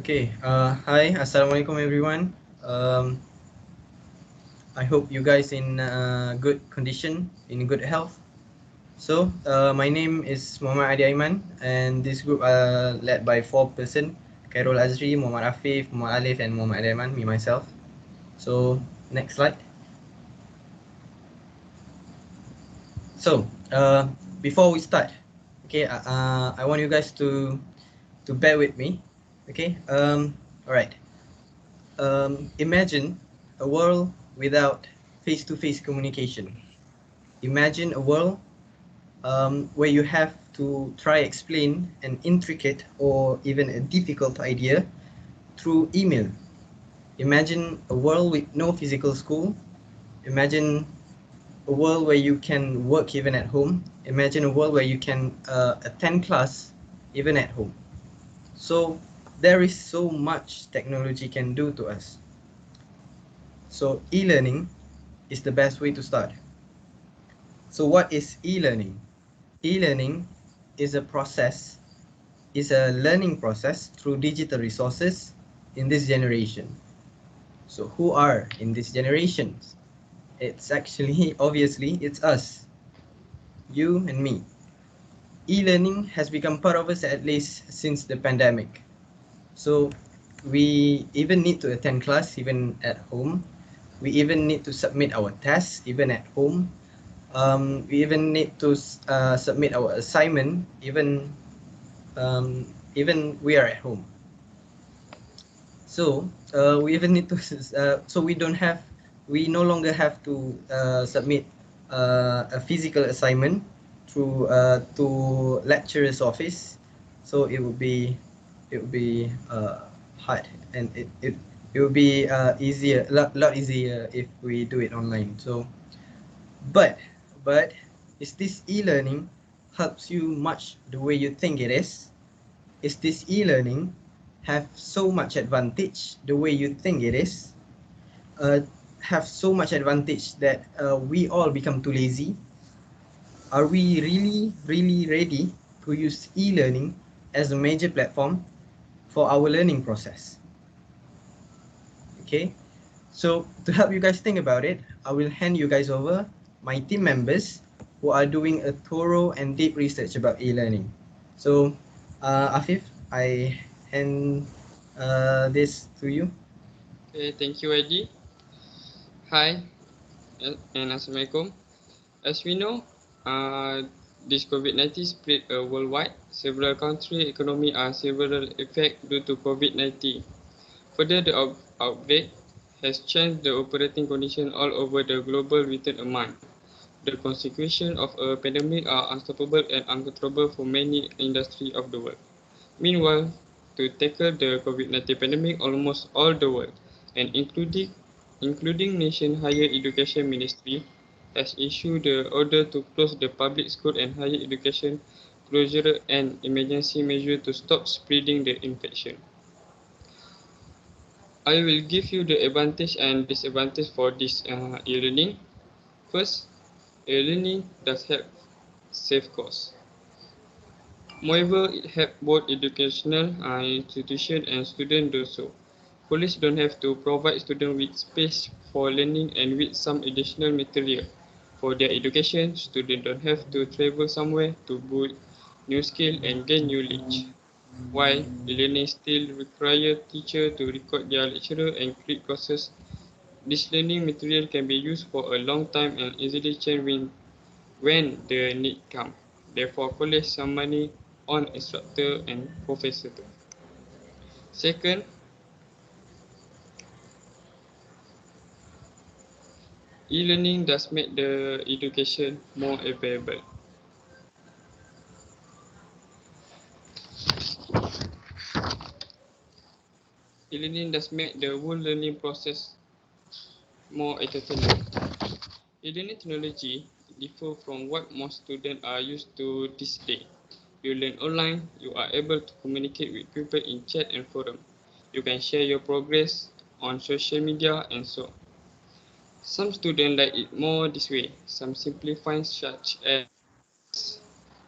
Hi, Assalamualaikum everyone. I hope you guys in good condition, in good health. So, my name is Muhammad Adi Aiman, and this group are led by 4 person: Khairul Azri, Muhammad Afif, Muhammad Alif, and Muhammad Adi Aiman, me myself. So, next slide. So, before we start, I want you guys to bear with me. Okay. All right. Imagine a world without face-to-face communication. Imagine a world where you have to try explain an intricate or even a difficult idea through email. Imagine a world with no physical school. Imagine a world where you can work even at home. Imagine a world where you can attend class even at home. So there is so much technology can do to us. So e-learning is the best way to start. So what is e-learning? E-learning is a learning process through digital resources in this generation. So who are in this generation? It's actually, obviously, it's us, you and me. E-learning has become part of us at least since the pandemic. So we even need to attend class even at home. We even need to submit our tests even at home. We even need to submit our assignment even we are at home. So we even need to so we no longer have to submit a physical assignment to lecturer's office. So it would be hard, and it would be easier, lot easier if we do it online. So but but is this e-learning helps you much the way you think it is this e-learning have so much advantage the way you think it is? Have so much advantage that we all become too lazy? Are we really ready to use e-learning as a major platform for our learning process? Okay, so to help you guys think about it, I will hand you guys over my team members who are doing a thorough and deep research about e-learning. So, Afif, I hand this to you. Okay, thank you, Eddie. Hi, and Assalamualaikum. As we know, this COVID-19 spread worldwide. Several countries' economy are severely affected due to COVID-19. Further, the outbreak has changed the operating conditions all over the global within a month. The consequences of a pandemic are unstoppable and uncontrollable for many industries of the world. Meanwhile, to tackle the COVID-19 pandemic, almost all the world, and including nation higher education ministry, has issued the order to close the public school and higher education closure and emergency measure to stop spreading the infection. I will give you the advantage and disadvantage for this e-learning. First, e-learning does have save costs. Moreover, it helps both educational institutions and students do so. Colleges don't have to provide students with space for learning and with some additional material. For their education, students don't have to travel somewhere to build new skills and gain knowledge. While e-learning still requires teachers to record their lecture and create courses, this learning material can be used for a long time and easily change when the need comes. Therefore, college some money on instructor and professor. Second, e-learning does make the education more available. E-learning does make the whole learning process more entertaining. E-learning technology differ from what most students are used to this day. You learn online, you are able to communicate with people in chat and forum. You can share your progress on social media and so on. Some students like it more this way. Some simply find such as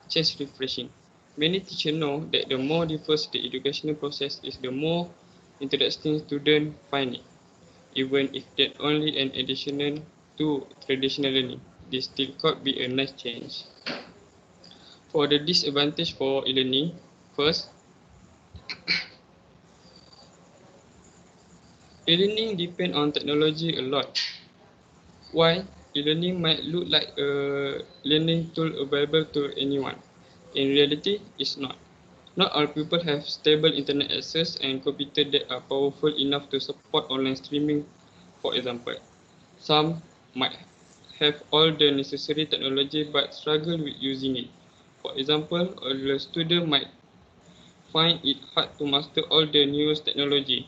just refreshing. Many teachers know that the more diverse the educational process is, the more interesting students find it, even if that only an additional to traditional learning. This still could be a nice change. For the disadvantage for e-learning, first, e-learning depend on technology a lot. Why? E-learning might look like a learning tool available to anyone. In reality, it's not. Not all people have stable internet access and computers that are powerful enough to support online streaming, for example. Some might have all the necessary technology but struggle with using it. For example, a student might find it hard to master all the newest technology.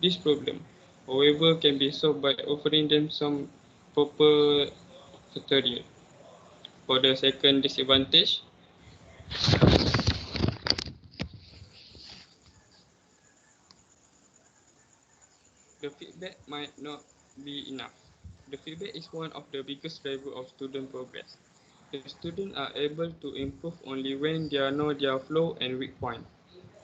This problem, however, can be solved by offering them some proper tutorial. For the second disadvantage, the feedback might not be enough. The feedback is one of the biggest drivers of student progress. The students are able to improve only when they know their flow and weak point.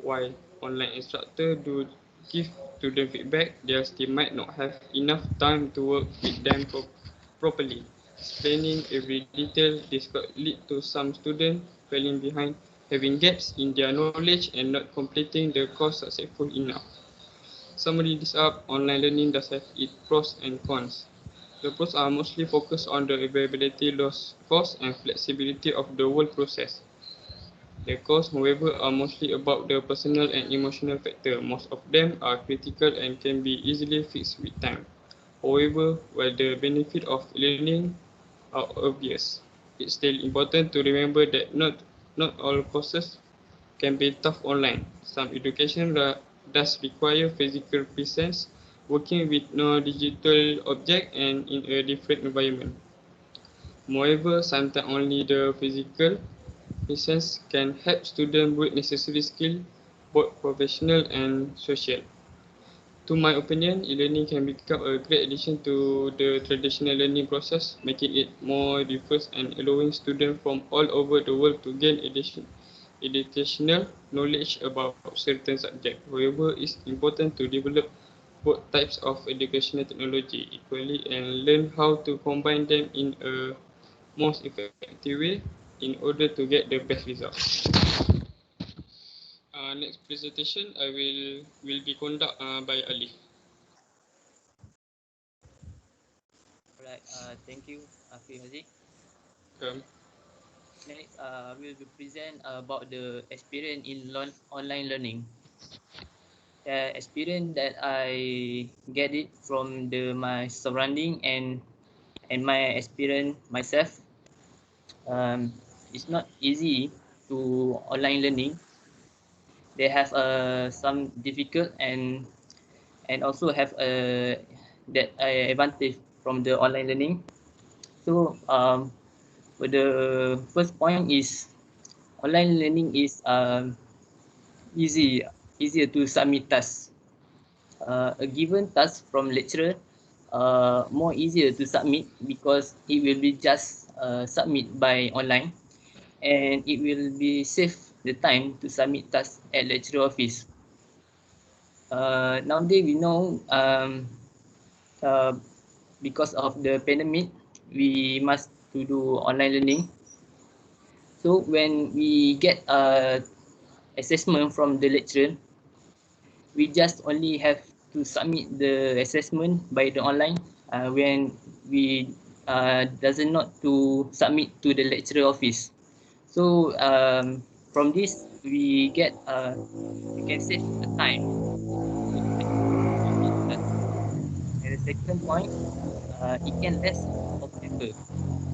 While online instructors do give student feedback, they still might not have enough time to work with them properly. Explaining every detail, this could lead to some students falling behind, having gaps in their knowledge and not completing the course successfully enough. Summary this up, online learning does have its pros and cons. The pros are mostly focused on the availability, loss, cost, and flexibility of the whole process. The cons, however, are mostly about the personal and emotional factor. Most of them are critical and can be easily fixed with time. However, while the benefits of learning are obvious, it's still important to remember that not all courses can be taught online. Some education does require physical presence, working with no digital object and in a different environment. Moreover, sometimes only the physical presence can help students build necessary skills, both professional and social. To my opinion, e-learning can become a great addition to the traditional learning process, making it more diverse and allowing students from all over the world to gain educational knowledge about certain subjects. However, it's important to develop both types of educational technology equally and learn how to combine them in a most effective way in order to get the best results. Next presentation I will be conduct by Ali. Alright, thank you, Haziq. Welcome. Next, we will present about the experience in online learning. The experience that I get it from my surrounding and my experience myself. Um, it's not easy to online learning. They have some difficult and also have that advantage from the online learning. So but the first point is online learning is easy easier to submit tasks. A given task from lecturer more easier to submit because it will be just submit by online and it will be save the time to submit tasks at lecturer office. Nowadays we know uh, because of the pandemic we must to do online learning. So when we get assessment from the lecturer, we just only have to submit the assessment by the online when we doesn't not to submit to the lecturer office. So from this we can save the time to submit that. And the second point, it can less of paper.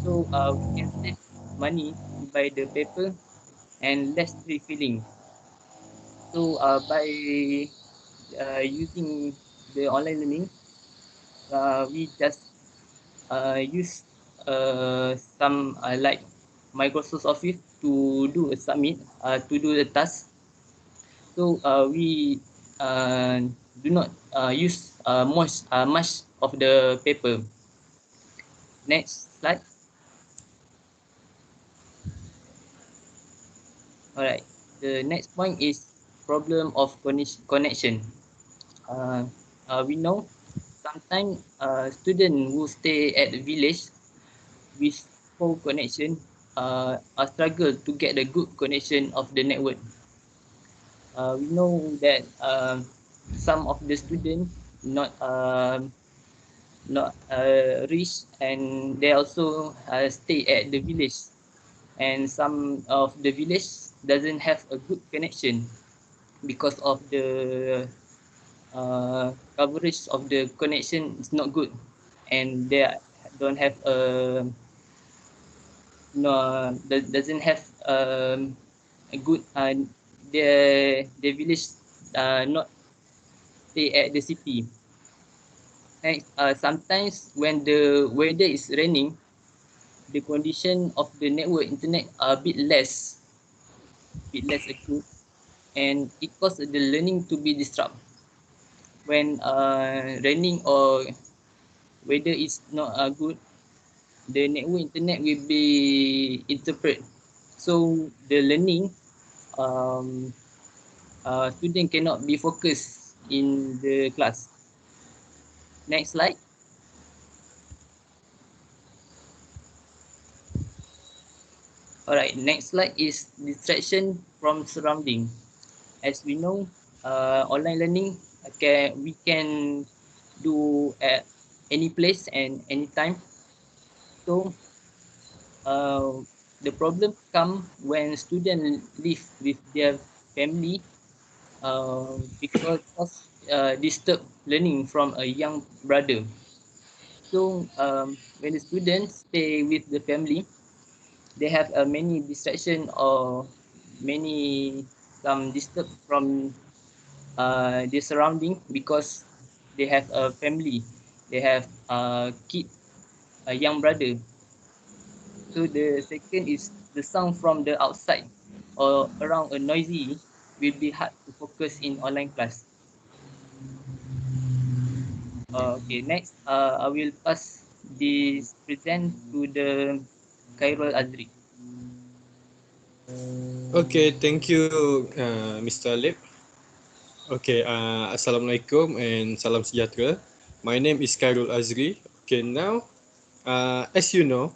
So we can save money to buy the paper and less refilling. So by using the online learning, we just use some like Microsoft Office to do a submit to do the task. So we uh, do not use much of the paper. Next slide. All right. The next point is problem of connection. we know sometimes students who stay at the village with poor connection struggle to get a good connection of the network. We know that some of the students not rich, and they also stay at the village, and some of the village doesn't have a good connection because of the coverage of the connection is not good, and they don't have no doesn't have a good the village not stay at the city. And sometimes when the weather is raining, the condition of the network internet are a bit less good, and it causes the learning to be disrupted. When raining or weather is not good, the network internet will be interrupted. So the learning, um, student cannot be focused in the class. Next slide. Alright, next slide is distraction from surrounding. As we know, online learning we can do at any place and anytime. So the problem come when students live with their family because disturb learning from a young brother. So when the students stay with the family, they have many distraction or many some disturb from the surrounding because they have a family, they have a kid, a young brother. So the second is the sound from the outside or around a noisy will be hard to focus in online class. Okay, next I will pass this present to the Khairul Azri. Okay, thank you, Mr. Lip. Okay, Assalamualaikum and salam sejahtera. My name is Khairul Azri. Okay, now, as you know,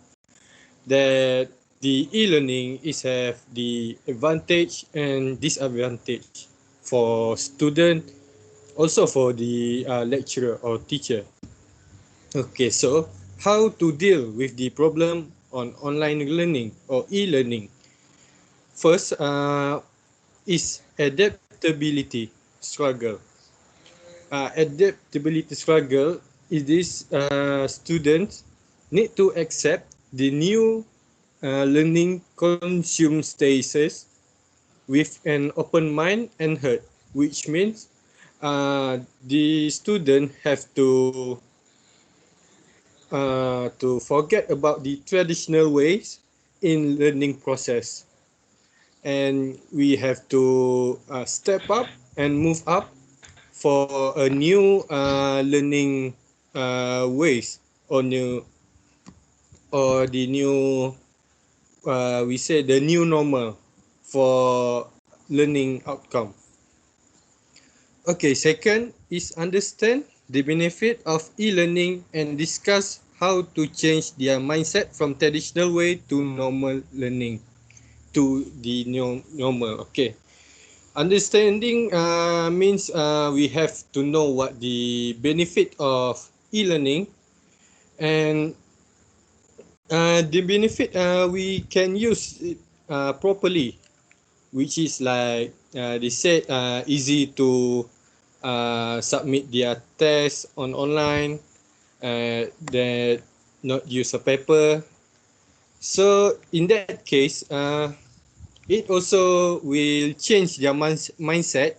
that the e-learning is have the advantage and disadvantage for student, also for the lecturer or teacher. Okay, so how to deal with the problem on online learning or e-learning? First, is adaptability struggle. Adaptability struggle is this students need to accept the new learning consume stages with an open mind and heart, which means the student have to forget about the traditional ways in learning process, and we have to step up and move up for a new learning ways or the new we say the new normal for learning outcome. Okay, second is understand the benefit of e-learning and discuss how to change their mindset from traditional way to normal learning to the new normal. Okay, understanding means we have to know what the benefit of e-learning, and the benefit we can use it properly, which is like they said easy to submit their test on online, that not use a paper. So in that case, it also will change their mindset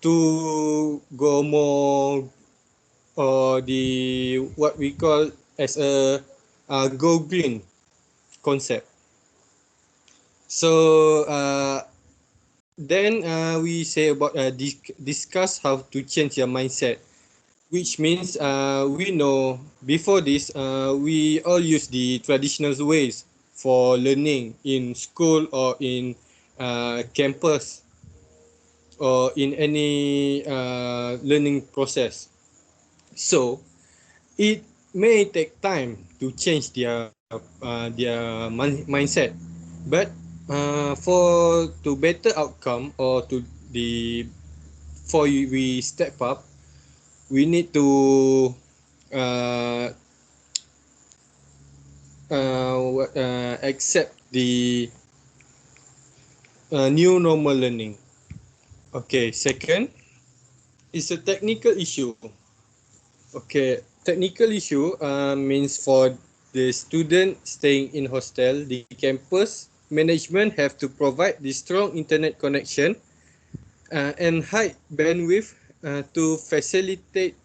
to go more or the what we call as a go green concept. So then we say about discuss how to change your mindset, which means we know before this we all use the traditional ways for learning in school or in campus. or in any learning process. So it may take time to change their mindset, but for to better outcome or to the before we step up, we need to uh, accept the new normal learning. Okay, second is a technical issue. Okay, technical issue means for the student staying in hostel, the campus management have to provide the strong internet connection and high bandwidth to facilitate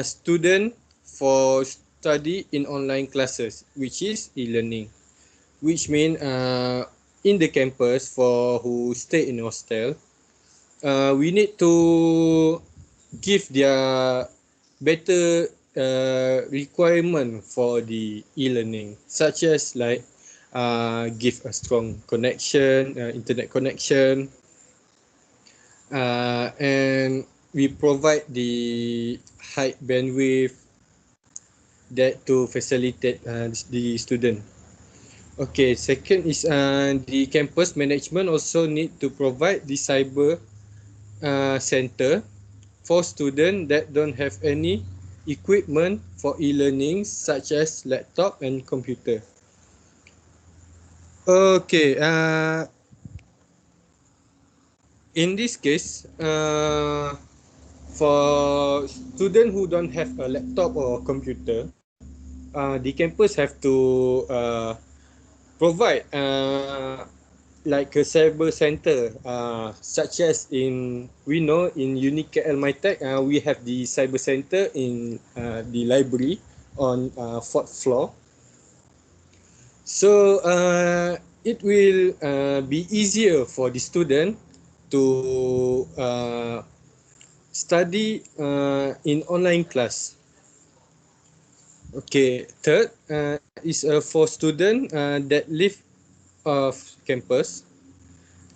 student for study in online classes, which is e-learning. Which mean in the campus for who stay in hostel, we need to give their better requirement for the e-learning, such as like give a strong connection, internet connection, and we provide the high bandwidth that to facilitate the student. Okay, second is the campus management also need to provide the cyber center for students that don't have any equipment for e-learning such as laptop and computer. Okay, in this case, for students who don't have a laptop or computer, the campus have to provide like a cyber center, such as we know in UNIKL MITEC, we have the cyber center in the library on 4th floor. So it will be easier for the student to study in online class. Okay, third is for students that live off campus.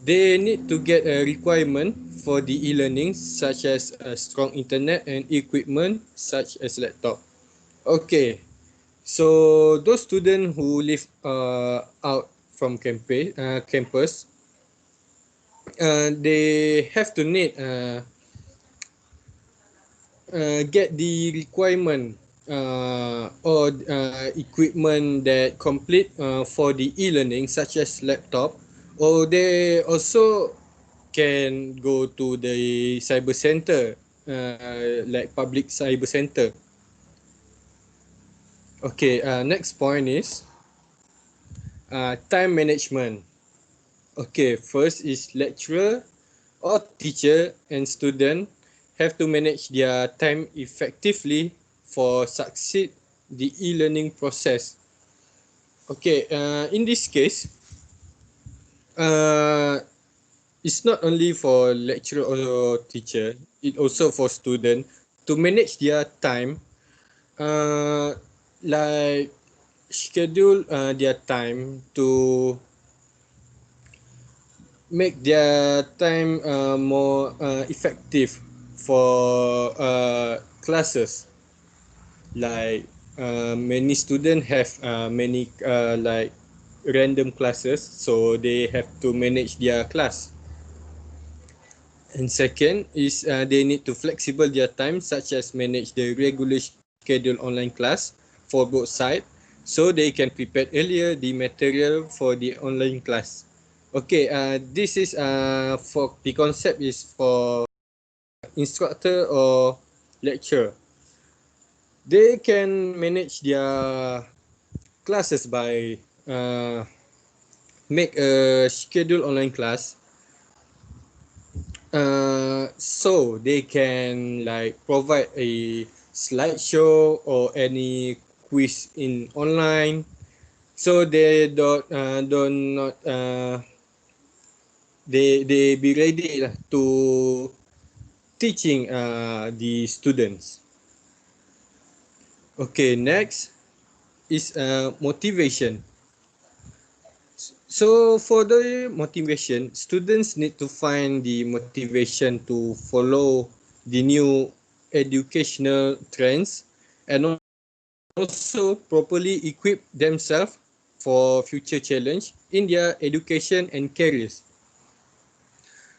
They need to get a requirement for the e-learning such as a strong internet and equipment such as laptop. Okay, so those students who live out from campus, they have to need get the requirement or equipment that complete for the e-learning such as laptop, or they also can go to the cyber center like public cyber center. Okay, next point is time management. Okay, first is lecturer or teacher and student have to manage their time effectively for succeed the e-learning process. Okay, in this case, it's not only for lecturer or teacher, it also for student to manage their time, like schedule their time to make their time more effective for classes. Like many students have many like random classes, so they have to manage their class. And second is they need to flexible their time, such as manage the regular schedule online class for both sides, so they can prepare earlier the material for the online class. Okay, this is for the concept is for instructor or lecturer. They can manage their classes by make a schedule online class, so they can like provide a slideshow or any quiz in online, so they don't not they be ready to teaching the students. Okay, next is motivation. So for the motivation, students need to find the motivation to follow the new educational trends and also properly equip themselves for future challenge in their education and careers.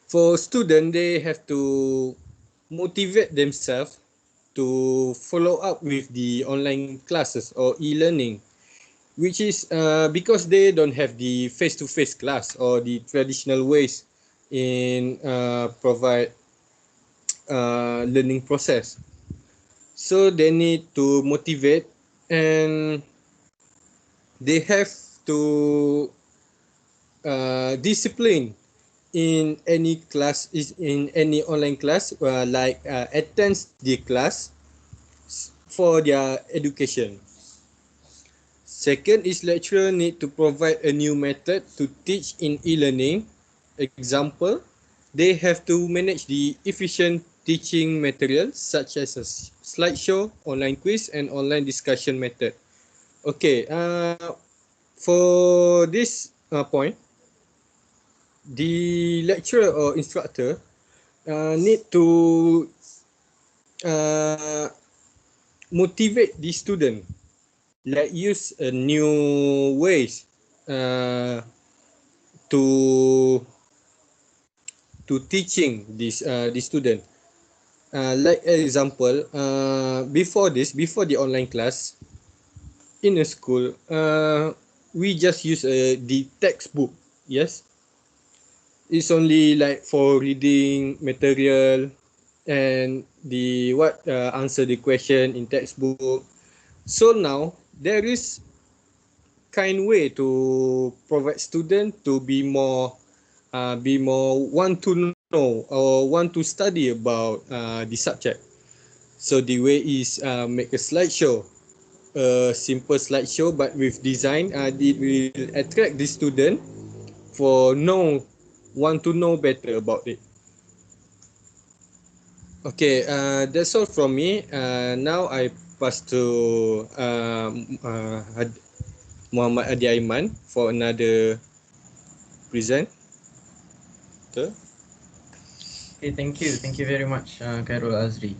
For students, they have to motivate themselves to follow up with the online classes or e-learning, which is because they don't have the face-to-face class or the traditional ways in provide learning process. So they need to motivate, and they have to discipline in any class, is in any online class, like attends the class for their education. Second is lecturer need to provide a new method to teach in e-learning. Example, they have to manage the efficient teaching materials such as a slideshow, online quiz, and online discussion method. Okay, for this point, the lecturer or instructor need to uh, motivate the student, like use a new ways uh, to teaching this student. Like example, before the online class in a school, we just use the textbook. Yes, it's only like for reading material and the what answer the question in textbook. So now there is kind way to provide student to be more want to know or want to study about the subject. So the way is make a slideshow, a simple slideshow but with design. It will attract the student for want to know better about it. Okay, that's all from me. Now I pass to Muhammad Adi Aiman for another present. Okay, thank you very much, Khairul Azri.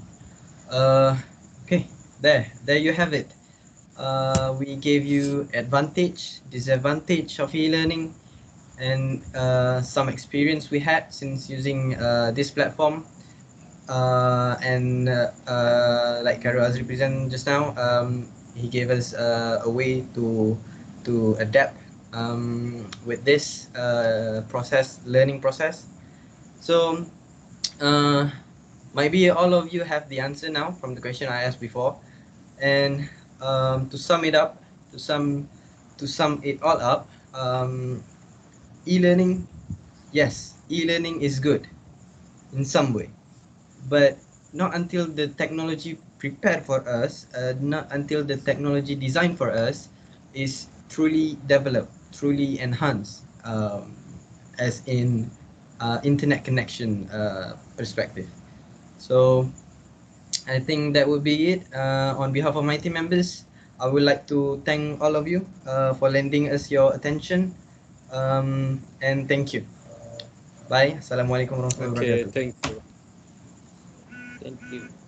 Uh, okay, there you have it. We gave you advantage, disadvantage of e-learning, and some experience we had since using this platform. Like Khairul Azri presented just now, he gave us a way to adapt with this learning process. So maybe all of you have the answer now from the question I asked before. And to sum it up, to sum it all up, e-learning, yes, e-learning is good in some way, but not until the technology prepared for us, not until the technology designed for us is truly developed, truly enhanced, as in internet connection perspective. So I think that would be it. On behalf of my team members, I would like to thank all of you for lending us your attention, and thank you. Bye. Assalamualaikum warahmatullahi Okay, wabarakatuh. thank you. Thank you.